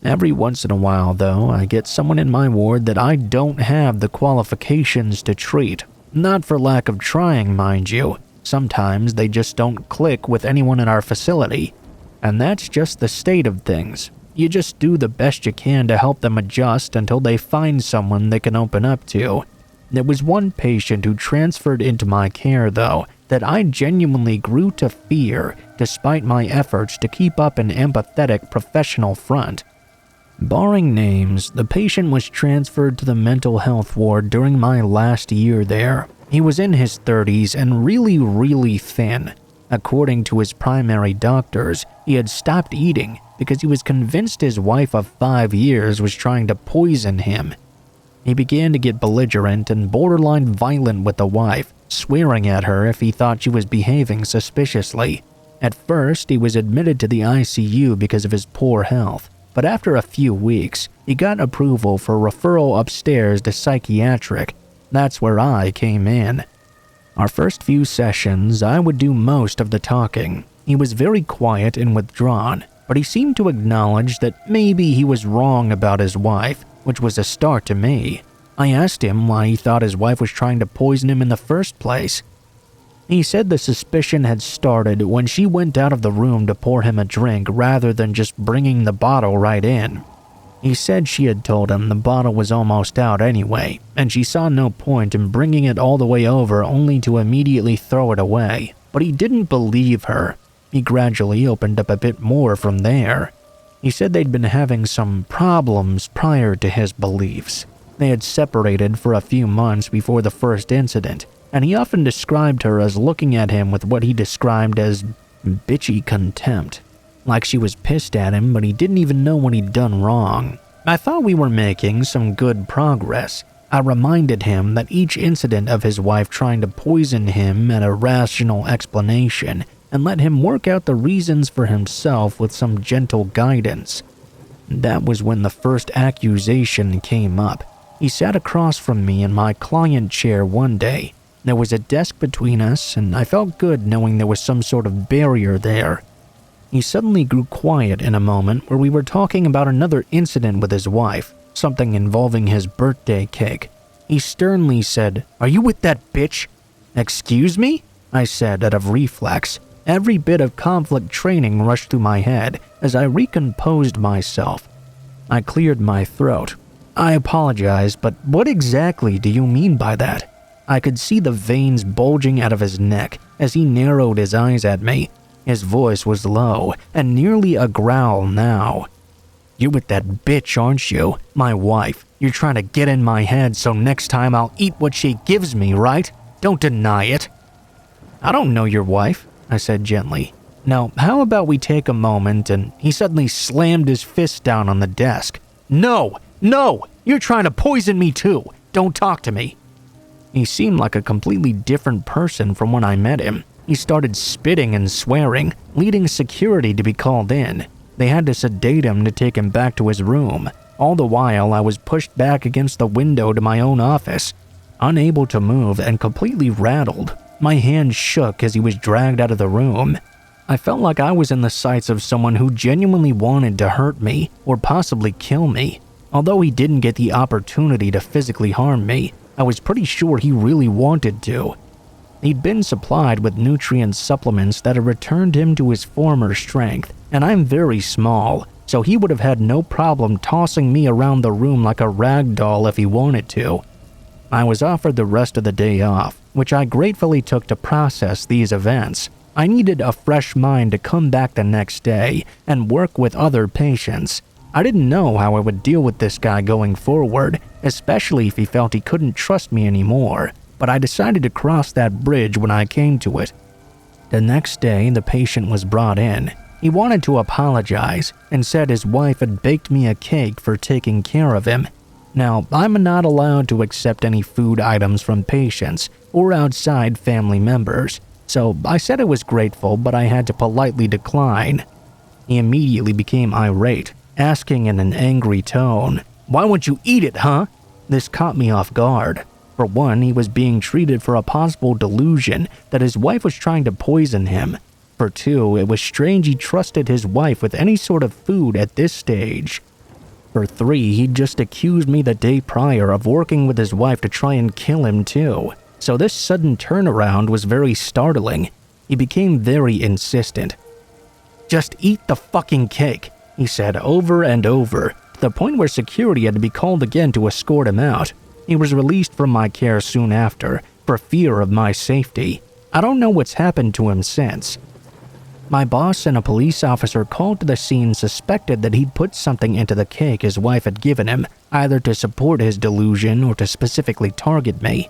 Every once in a while, though, I get someone in my ward that I don't have the qualifications to treat. Not for lack of trying, mind you. Sometimes they just don't click with anyone in our facility. And that's just the state of things. You just do the best you can to help them adjust until they find someone they can open up to. There was one patient who transferred into my care, though, that I genuinely grew to fear despite my efforts to keep up an empathetic professional front. Barring names, the patient was transferred to the mental health ward during my last year there. He was in his 30s and really thin. According to his primary doctors, he had stopped eating because he was convinced his wife of 5 years was trying to poison him. He began to get belligerent and borderline violent with the wife, swearing at her if he thought she was behaving suspiciously. At first, he was admitted to the ICU because of his poor health, but after a few weeks, he got approval for referral upstairs to psychiatric. That's where I came in. Our first few sessions, I would do most of the talking. He was very quiet and withdrawn, but he seemed to acknowledge that maybe he was wrong about his wife, which was a start to me. I asked him why he thought his wife was trying to poison him in the first place. He said the suspicion had started when she went out of the room to pour him a drink rather than just bringing the bottle right in. He said she had told him the bottle was almost out anyway, and she saw no point in bringing it all the way over only to immediately throw it away. But he didn't believe her. He gradually opened up a bit more from there. He said they'd been having some problems prior to his beliefs. They had separated for a few months before the first incident, and he often described her as looking at him with what he described as bitchy contempt. Like she was pissed at him, but he didn't even know what he'd done wrong. I thought we were making some good progress. I reminded him that each incident of his wife trying to poison him had a rational explanation, and let him work out the reasons for himself with some gentle guidance. That was when the first accusation came up. He sat across from me in my client chair one day. There was a desk between us, and I felt good knowing there was some sort of barrier there. He suddenly grew quiet in a moment where we were talking about another incident with his wife, something involving his birthday cake. He sternly said, "Are you with that bitch?" "Excuse me?" I said out of reflex. Every bit of conflict training rushed through my head as I recomposed myself. I cleared my throat. "I apologize, but what exactly do you mean by that?" I could see the veins bulging out of his neck as he narrowed his eyes at me. His voice was low and nearly a growl now. "You're with that bitch, aren't you? My wife. You're trying to get in my head so next time I'll eat what she gives me, right? Don't deny it." "I don't know your wife," I said gently. "Now, how about we take a moment," and he suddenly slammed his fist down on the desk. "No! No! You're trying to poison me too! Don't talk to me!" He seemed like a completely different person from when I met him. He started spitting and swearing, leading security to be called in. They had to sedate him to take him back to his room. All the while, I was pushed back against the window to my own office, unable to move and completely rattled. My hands shook as he was dragged out of the room. I felt like I was in the sights of someone who genuinely wanted to hurt me or possibly kill me. Although he didn't get the opportunity to physically harm me, I was pretty sure he really wanted to. He'd been supplied with nutrient supplements that had returned him to his former strength, and I'm very small, so he would have had no problem tossing me around the room like a rag doll if he wanted to. I was offered the rest of the day off, which I gratefully took to process these events. I needed a fresh mind to come back the next day and work with other patients. I didn't know how I would deal with this guy going forward, especially if he felt he couldn't trust me anymore. But I decided to cross that bridge when I came to it. The next day, the patient was brought in. He wanted to apologize and said his wife had baked me a cake for taking care of him. Now, I'm not allowed to accept any food items from patients or outside family members, so I said I was grateful, but I had to politely decline. He immediately became irate, asking in an angry tone, "Why won't you eat it, huh?" This caught me off guard. For one, he was being treated for a possible delusion that his wife was trying to poison him. For two, it was strange he trusted his wife with any sort of food at this stage. For three, he'd just accused me the day prior of working with his wife to try and kill him too. So this sudden turnaround was very startling. He became very insistent. "Just eat the fucking cake," he said over and over, to the point where security had to be called again to escort him out. He was released from my care soon after, for fear of my safety. I don't know what's happened to him since. My boss and a police officer called to the scene suspected that he'd put something into the cake his wife had given him, either to support his delusion or to specifically target me.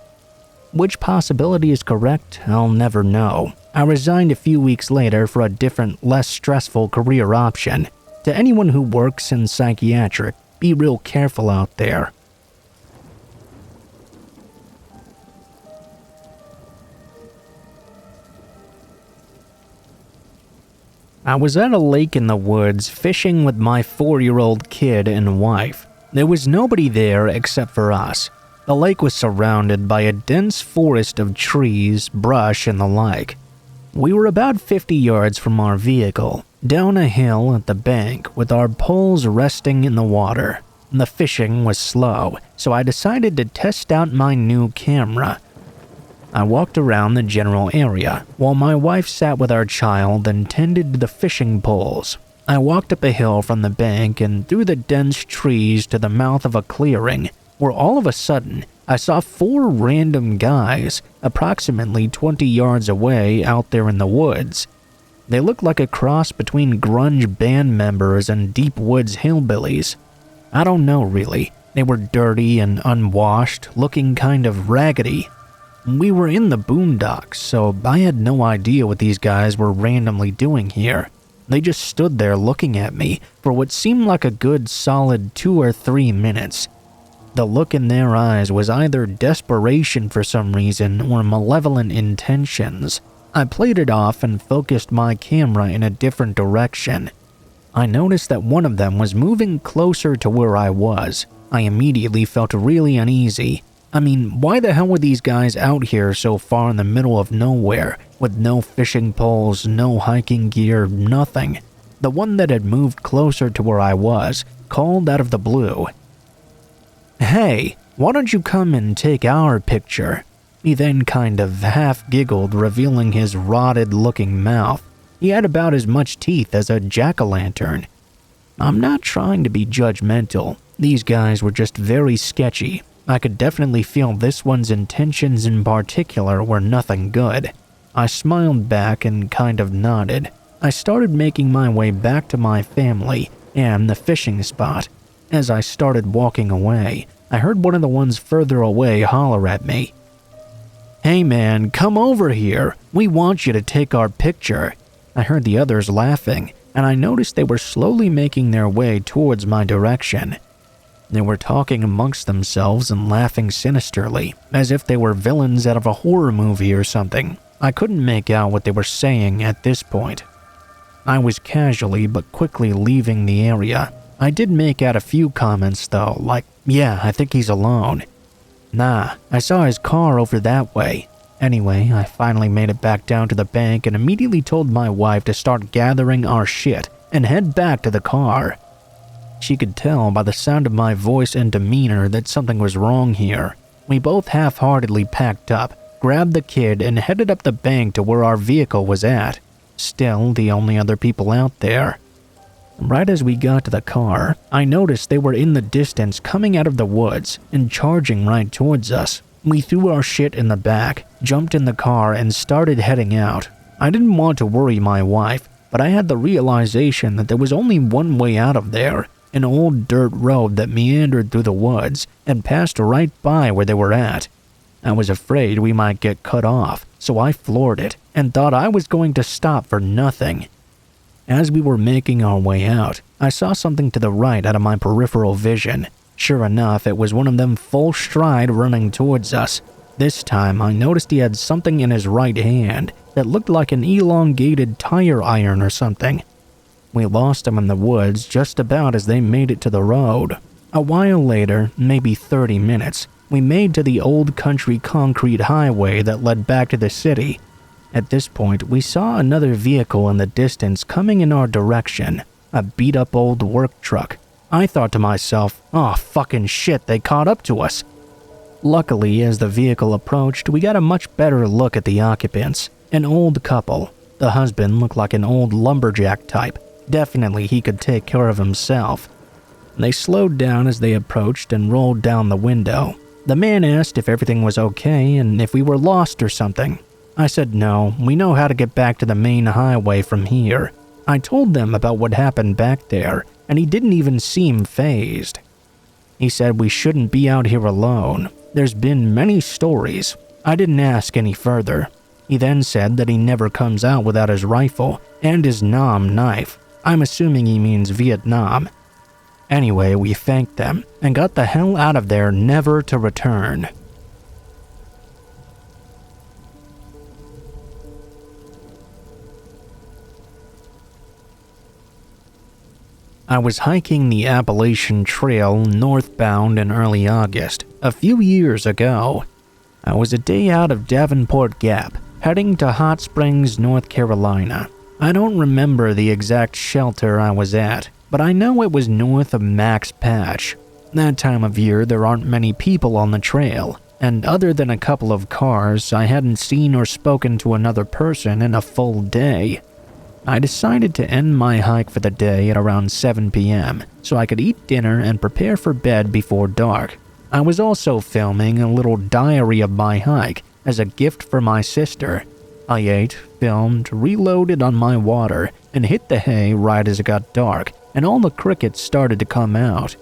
Which possibility is correct, I'll never know. I resigned a few weeks later for a different, less stressful career option. To anyone who works in psychiatric, be real careful out there. I was at a lake in the woods fishing with my 4-year-old kid and wife. There was nobody there except for us. The lake was surrounded by a dense forest of trees, brush, and the like. We were about 50 yards from our vehicle, down a hill at the bank with our poles resting in the water. The fishing was slow, so I decided to test out my new camera. I walked around the general area while my wife sat with our child and tended to the fishing poles. I walked up a hill from the bank and through the dense trees to the mouth of a clearing, where all of a sudden I saw 4 random guys approximately 20 yards away out there in the woods. They looked like a cross between grunge band members and deep woods hillbillies. I don't know really. They were dirty and unwashed, looking kind of raggedy. We were in the boondocks, so I had no idea what these guys were randomly doing here. They just stood there looking at me for what seemed like a good solid 2 or 3 minutes. The look in their eyes was either desperation for some reason or malevolent intentions. I played it off and focused my camera in a different direction. I noticed that one of them was moving closer to where I was. I immediately felt really uneasy. I mean, why the hell were these guys out here so far in the middle of nowhere, with no fishing poles, no hiking gear, nothing? The one that had moved closer to where I was called out of the blue, "Hey, why don't you come and take our picture?" He then kind of half giggled, revealing his rotted-looking mouth. He had about as much teeth as a jack-o'-lantern. I'm not trying to be judgmental. These guys were just very sketchy. I could definitely feel this one's intentions in particular were nothing good. I smiled back and kind of nodded. I started making my way back to my family and the fishing spot. As I started walking away, I heard one of the ones further away holler at me. "Hey man, come over here. We want you to take our picture." I heard the others laughing, and I noticed they were slowly making their way towards my direction. They were talking amongst themselves and laughing sinisterly, as if they were villains out of a horror movie or something. I couldn't make out what they were saying at this point. I was casually but quickly leaving the area. I did make out a few comments though, like, "Yeah, I think he's alone." "Nah, I saw his car over that way." Anyway, I finally made it back down to the bank and immediately told my wife to start gathering our shit and head back to the car. She could tell by the sound of my voice and demeanor that something was wrong here. We both half-heartedly packed up, grabbed the kid, and headed up the bank to where our vehicle was at. Still the only other people out there. Right as we got to the car, I noticed they were in the distance coming out of the woods and charging right towards us. We threw our shit in the back, jumped in the car, and started heading out. I didn't want to worry my wife, but I had the realization that there was only one way out of there, an old dirt road that meandered through the woods and passed right by where they were at. I was afraid we might get cut off, so I floored it and thought I was going to stop for nothing. As we were making our way out, I saw something to the right out of my peripheral vision. Sure enough, it was one of them full stride running towards us. This time, I noticed he had something in his right hand that looked like an elongated tire iron or something. We lost him in the woods just about as they made it to the road. A while later, maybe 30 minutes, we made to the old country concrete highway that led back to the city. At this point, we saw another vehicle in the distance coming in our direction, a beat-up old work truck. I thought to myself, "Oh, fucking shit, they caught up to us." Luckily, as the vehicle approached, we got a much better look at the occupants. An old couple. The husband looked like an old lumberjack type. Definitely he could take care of himself. They slowed down as they approached and rolled down the window. The man asked if everything was okay and if we were lost or something. I said no, we know how to get back to the main highway from here. I told them about what happened back there, and he didn't even seem fazed. He said we shouldn't be out here alone. There's been many stories. I didn't ask any further. He then said that he never comes out without his rifle and his Nam knife. I'm assuming he means Vietnam. Anyway, we thanked them and got the hell out of there, never to return. I was hiking the Appalachian Trail northbound in early August, a few years ago. I was a day out of Davenport Gap, heading to Hot Springs, North Carolina. I don't remember the exact shelter I was at, but I know it was north of Max Patch. That time of year there aren't many people on the trail. and other than a couple of cars, I hadn't seen or spoken to another person in a full day. I decided to end my hike for the day at around 7 p.m. so I could eat dinner and prepare for bed before dark. I was also filming a little diary of my hike as a gift for my sister. I ate, filmed, reloaded on my water, and hit the hay right as it got dark and all the crickets started to come out.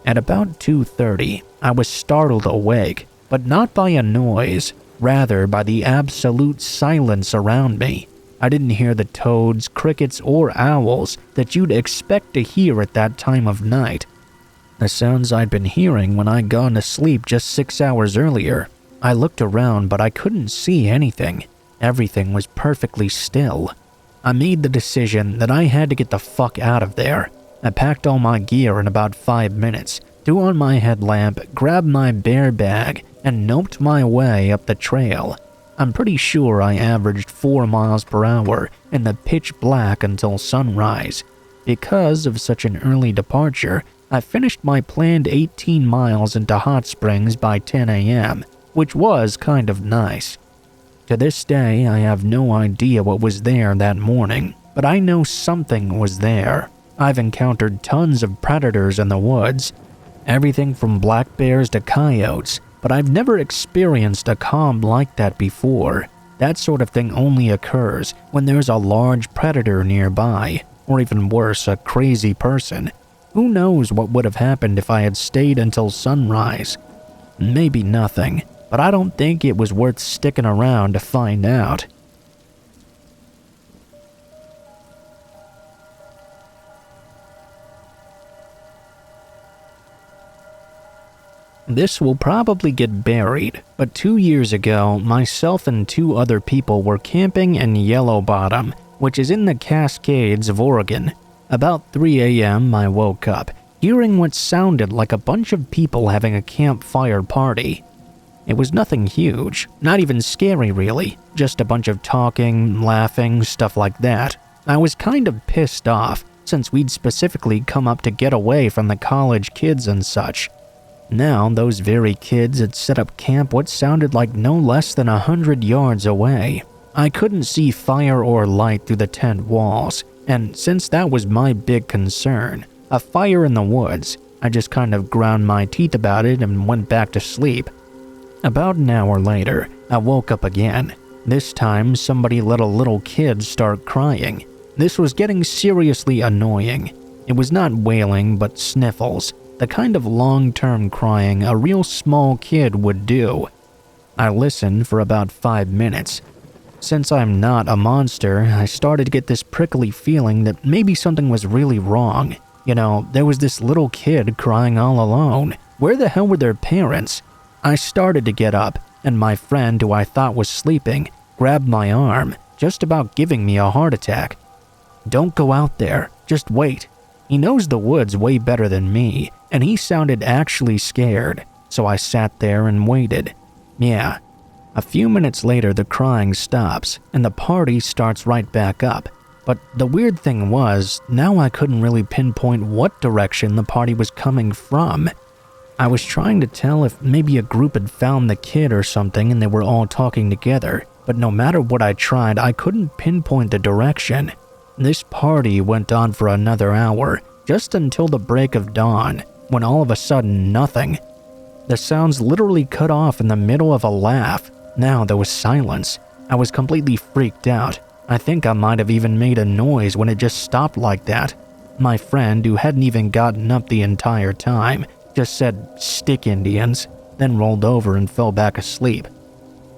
At about 2:30, I was startled awake, but not by a noise, rather by the absolute silence around me. I didn't hear the toads, crickets, or owls that you'd expect to hear at that time of night. The sounds I'd been hearing when I'd gone to sleep just 6 hours earlier. I looked around, but I couldn't see anything. Everything was perfectly still. I made the decision that I had to get the fuck out of there. I packed all my gear in about 5 minutes, threw on my headlamp, grabbed my bear bag, and noped my way up the trail. I'm pretty sure I averaged 4 miles per hour in the pitch black until sunrise. Because of such an early departure, I finished my planned 18 miles into Hot Springs by 10 a.m., which was kind of nice. To this day, I have no idea what was there that morning, but I know something was there. I've encountered tons of predators in the woods, everything from black bears to coyotes, but I've never experienced a calm like that before. That sort of thing only occurs when there's a large predator nearby, or even worse, a crazy person. Who knows what would have happened if I had stayed until sunrise? Maybe nothing, but I don't think it was worth sticking around to find out. This will probably get buried, but 2 years ago, myself and 2 other people were camping in Yellow Bottom, which is in the Cascades of Oregon. About 3 a.m., I woke up, hearing what sounded like a bunch of people having a campfire party. It was nothing huge, not even scary really, just a bunch of talking, laughing, stuff like that. I was kind of pissed off, since we'd specifically come up to get away from the college kids and such. Now, those very kids had set up camp what sounded like no less than 100 yards away. I couldn't see fire or light through the tent walls, and since that was my big concern, a fire in the woods, I just kind of ground my teeth about it and went back to sleep. About an hour later, I woke up again. This time, somebody let a little kid start crying. This was getting seriously annoying. It was not wailing, but sniffles. The kind of long-term crying a real small kid would do. I listened for about 5 minutes. Since I'm not a monster, I started to get this prickly feeling that maybe something was really wrong. You know, there was this little kid crying all alone. Where the hell were their parents? I started to get up, and my friend, who I thought was sleeping, grabbed my arm, just about giving me a heart attack. "Don't go out there, just wait." He knows the woods way better than me, and he sounded actually scared, so I sat there and waited. Yeah. A few minutes later, the crying stops, and the party starts right back up. But the weird thing was, now I couldn't really pinpoint what direction the party was coming from. I was trying to tell if maybe a group had found the kid or something and they were all talking together, but no matter what I tried, I couldn't pinpoint the direction. This party went on for another hour, just until the break of dawn, when all of a sudden nothing. The sounds literally cut off in the middle of a laugh. Now there was silence. I was completely freaked out. I think I might have even made a noise when it just stopped like that. My friend, who hadn't even gotten up the entire time, just said, "Stick Indians," then rolled over and fell back asleep.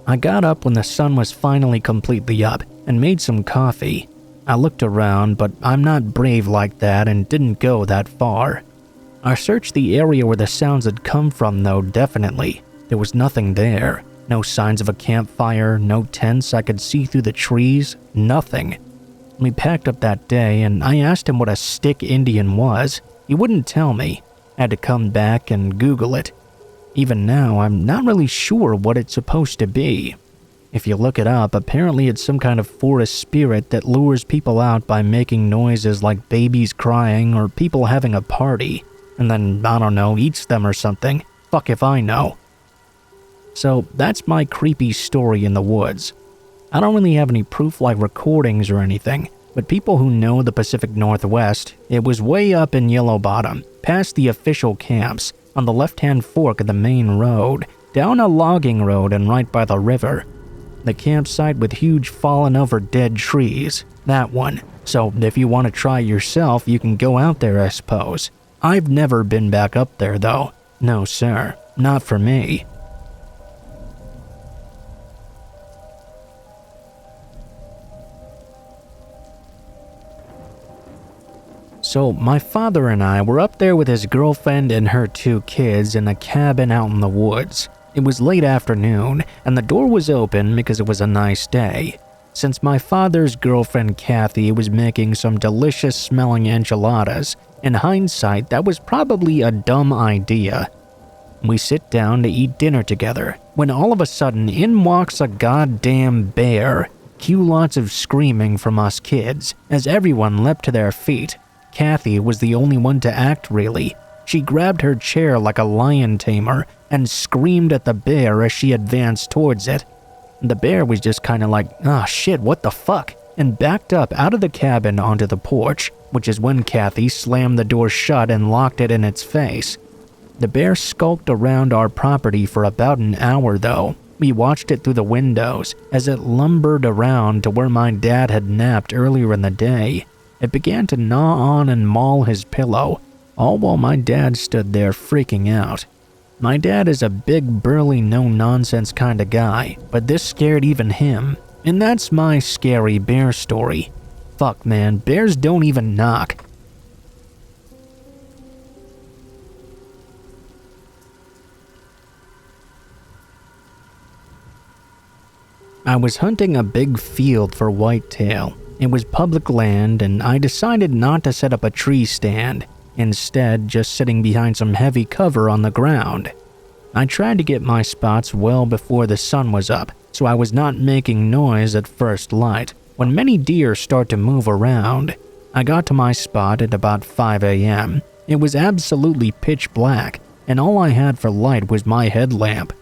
I got up when the sun was finally completely up and made some coffee. I looked around, but I'm not brave like that and didn't go that far. I searched the area where the sounds had come from though, definitely. There was nothing there. No signs of a campfire, no tents I could see through the trees, nothing. We packed up that day and I asked him what a stick Indian was. He wouldn't tell me. I had to come back and Google it. Even now, I'm not really sure what it's supposed to be. If you look it up, apparently it's some kind of forest spirit that lures people out by making noises like babies crying or people having a party, and then, I don't know, eats them or something. Fuck if I know. So that's my creepy story in the woods. I don't really have any proof like recordings or anything, but people who know the Pacific Northwest, it was way up in Yellow Bottom, past the official camps, on the left-hand fork of the main road, down a logging road and right by the river. The campsite with huge fallen over dead trees, that one. So if you want to try yourself, you can go out there, I suppose. I've never been back up there though. No sir, not for me. So my father and I were up there with his girlfriend and her 2 kids in a cabin out in the woods. It was late afternoon, and the door was open because it was a nice day. Since my father's girlfriend Kathy was making some delicious smelling enchiladas, in hindsight that was probably a dumb idea. We sit down to eat dinner together, when all of a sudden in walks a goddamn bear. Cue lots of screaming from us kids, as everyone leapt to their feet. Kathy was the only one to act really. She grabbed her chair like a lion tamer and screamed at the bear as she advanced towards it. The bear was just kinda like, "Ah, shit, what the fuck?" and backed up out of the cabin onto the porch, which is when Kathy slammed the door shut and locked it in its face. The bear skulked around our property for about an hour though. We watched it through the windows as it lumbered around to where my dad had napped earlier in the day. It began to gnaw on and maul his pillow, all while my dad stood there freaking out. My dad is a big, burly, no-nonsense kind of guy, but this scared even him. And that's my scary bear story. Fuck man, bears don't even knock. I was hunting a big field for whitetail. It was public land and I decided not to set up a tree stand, instead just sitting behind some heavy cover on the ground. I tried to get my spots well before the sun was up, so I was not making noise at first light. When many deer start to move around, I got to my spot at about 5 a.m. It was absolutely pitch black, and all I had for light was my headlamp.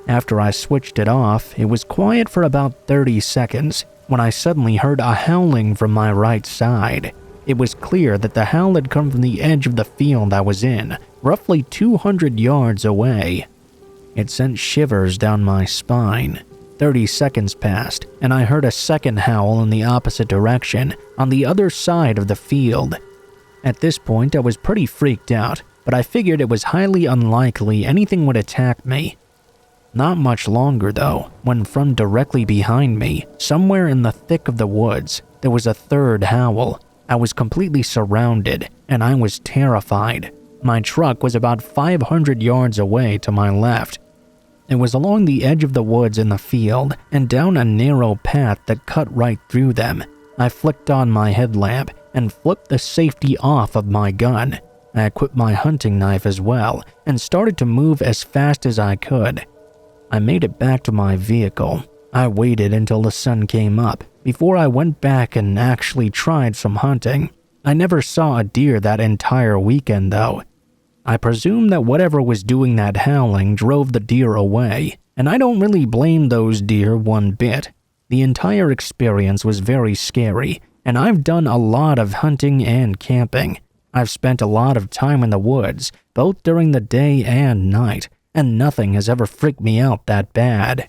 After I switched it off, it was quiet for about 30 seconds when I suddenly heard a howling from my right side. It was clear that the howl had come from the edge of the field I was in, roughly 200 yards away. It sent shivers down my spine. 30 seconds passed, and I heard a second howl in the opposite direction, on the other side of the field. At this point, I was pretty freaked out, but I figured it was highly unlikely anything would attack me. Not much longer though, when from directly behind me, somewhere in the thick of the woods, there was a third howl. I was completely surrounded, and I was terrified. My truck was about 500 yards away to my left. It was along the edge of the woods in the field, and down a narrow path that cut right through them. I flicked on my headlamp, and flipped the safety off of my gun. I equipped my hunting knife as well, and started to move as fast as I could. I made it back to my vehicle. I waited until the sun came up before I went back and actually tried some hunting. I never saw a deer that entire weekend though. I presume that whatever was doing that howling drove the deer away, and I don't really blame those deer one bit. The entire experience was very scary, and I've done a lot of hunting and camping. I've spent a lot of time in the woods, both during the day and night, and nothing has ever freaked me out that bad.